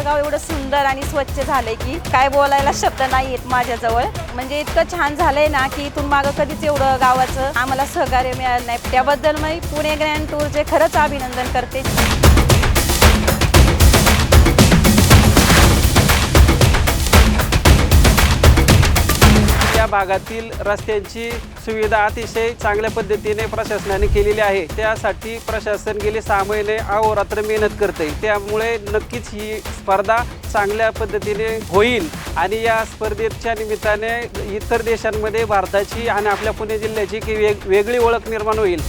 गाव एवढं सुंदर आणि स्वच्छ झालंय की काय बोलायला शब्द नाही आहेत माझ्याजवळ. म्हणजे इतकं छान झालंय ना की इथून मागं कधीच एवढं गावाचं आम्हाला सहकार्य मिळालं नाही. त्याबद्दल मी पुणे ग्रँड टूरचे खरंच अभिनंदन करते. या भागातील रस्त्यांची सुविधा अतिशय चांगल्या पद्धतीने प्रशासनाने केलेली आहे. त्यासाठी प्रशासन गेले 6 महिने अहोरात्र मेहनत करते. त्यामुळे नक्कीच ही स्पर्धा चांगल्या पद्धतीने होईल आणि या स्पर्धेच्या निमित्ताने इतर देशांमध्ये भारताची आणि आपल्या पुणे जिल्ह्याची वेगळी ओळख निर्माण होईल.